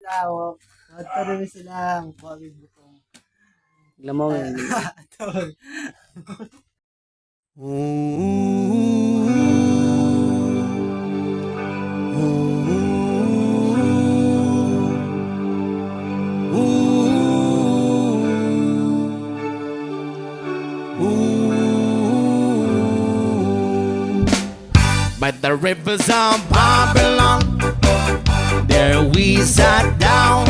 tao. Magturo silang buwagi butong. Lamang yan. Tol. By the rivers of Babylon, there we sat down.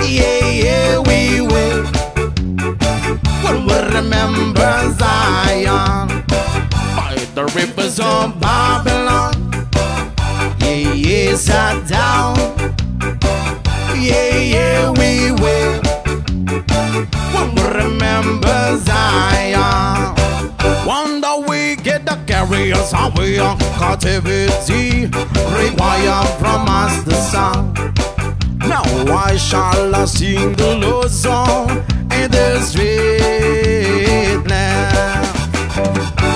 Yeah, yeah, we will. When we remember Zion. By the rivers of Babylon, yeah, yeah, sat down. Yeah, yeah, we will. When we remember Zion. Wonder we get the carriers away on captivity, require from us the song. Now I shall sing the Lord's song in the street now.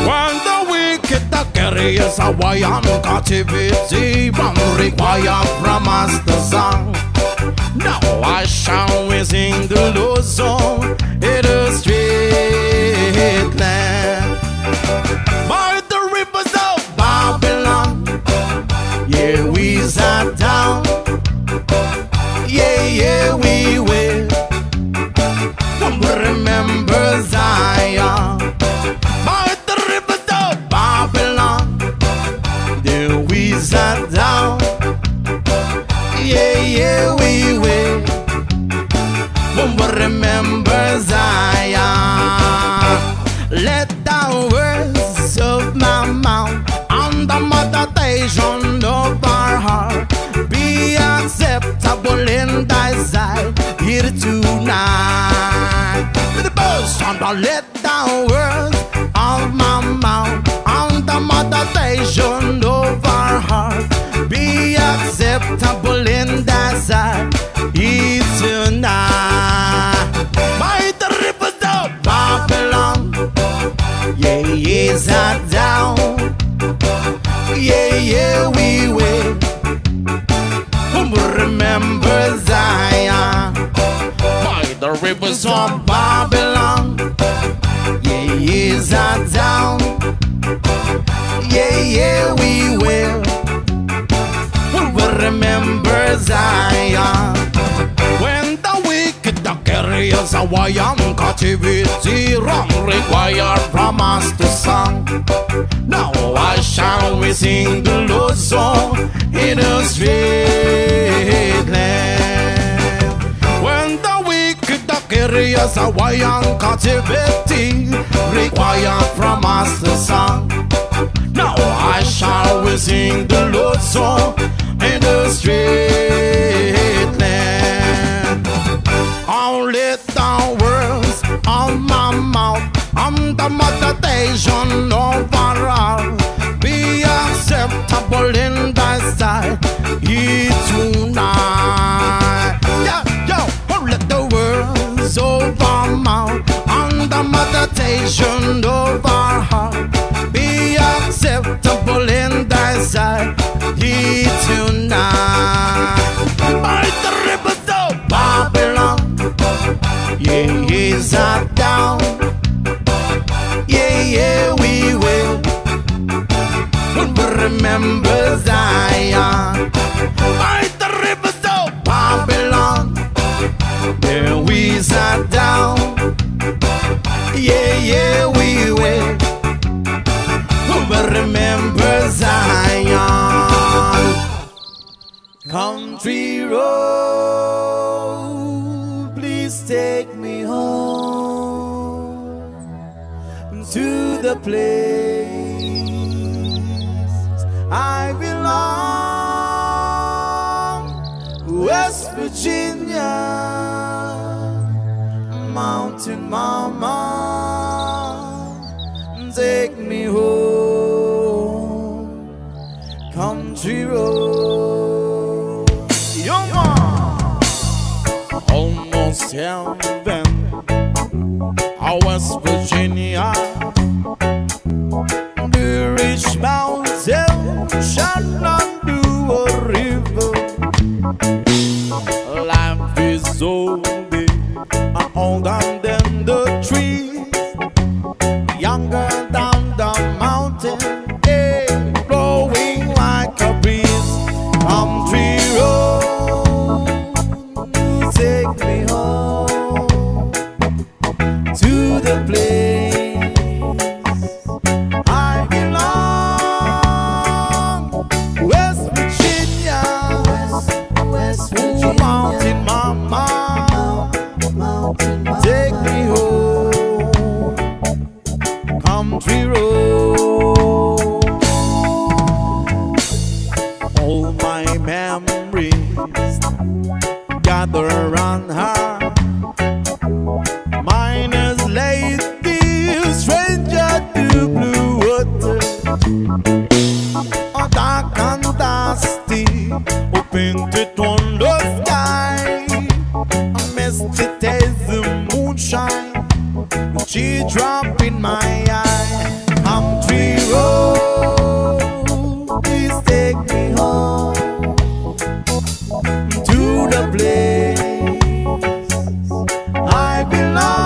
Wonder we get the carriers away on captivity, require from us the song. Now I shall sing the Lord's song in the street land. By the rivers of Babylon, yeah, we sat down. Yeah, yeah, we will. When we remember Zion. By the rivers of Babylon, there we sat down. Yeah, yeah, we will. When we remember Zion. Let the words of my mouth and the meditation of our heart be acceptable in thy sight here tonight. With the burst and let the words of my mouth and the meditation of our heart be acceptable in thy sight here tonight. By the rivers of Babylon, yeah, yeah, sat down. Yeah, yeah, we will. When we remember Zion. By the rivers of Babylon, yeah, yeah, sat down. Yeah, yeah, we will. When we remember Zion. When the wicked the carriers away on captivity, wrong required from us to song. Now I shall we sing the Lord's song in the street land. When the wicked the carriers away on captivity, required from us to song. Now I shall we sing the Lord's song in the street land. Only the words of my mouth and the meditation of our heart be acceptable in thy sight here tonight. Yeah, yeah, let the words of our mouth and the meditation of our heart be acceptable in thy sight here tonight. By the rivers of Babylon, yeah, yeah, sat down. Yeah, yeah, we will. When we remember Zion. By the rivers of Babylon, there we sat down. Yeah, yeah, we will. When we remember Zion. Country road, please take me home to the place I belong. West Virginia, Mountain Mama, take me home. Country road. Young man, almost heaven, West Virginia. The rich mountain shall not do a river. gather around her. Mine is lady, stranger to blue water. A dark and dusty, open to thunder sky. A misty taste the moonshine, she drop in my eye. Country road, please take me home to the place I belong.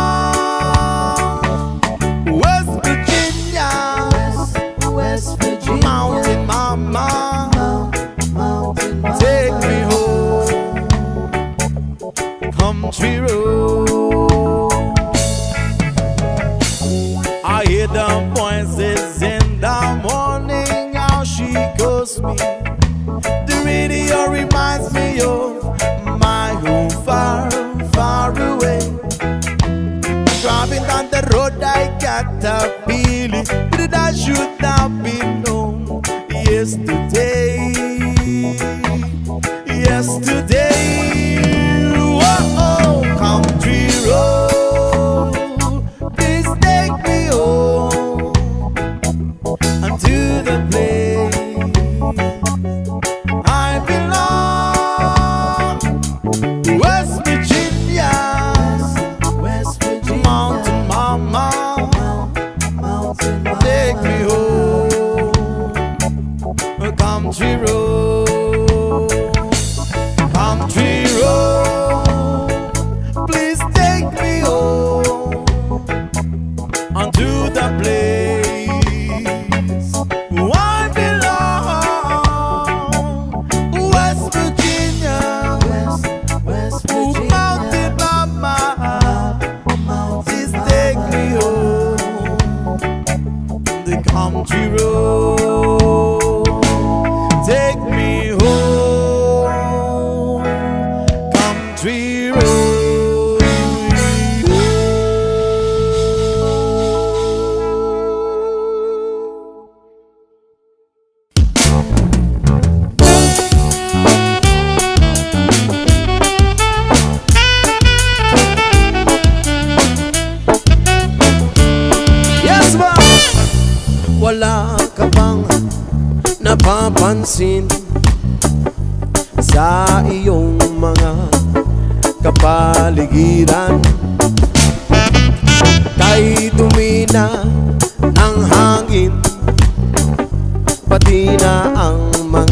West Virginia, West Virginia, Mountain Mama, Mountain Mama. take me home. Country road. I hear the voices in the morning, how she calls me. The radio reminds me of my home far, far away. Driving down the road, I got a feeling that I should have been home yesterday. Yesterday, whoa, country road, please take me home unto the place I belong. West Virginia, West Virginia, Mountain Mama, Mountain Mama. take me home. Country road, country road, please take me home unto the place I belong. West Virginia, West ooh, Virginia, Mountain Mama, please take me home. The country road, take me home. Country road. Yes, ma'am. Wala ka bang napapansin sa iyong mga kapaligiran? Kay dumi na ang hangin, pati na ang mga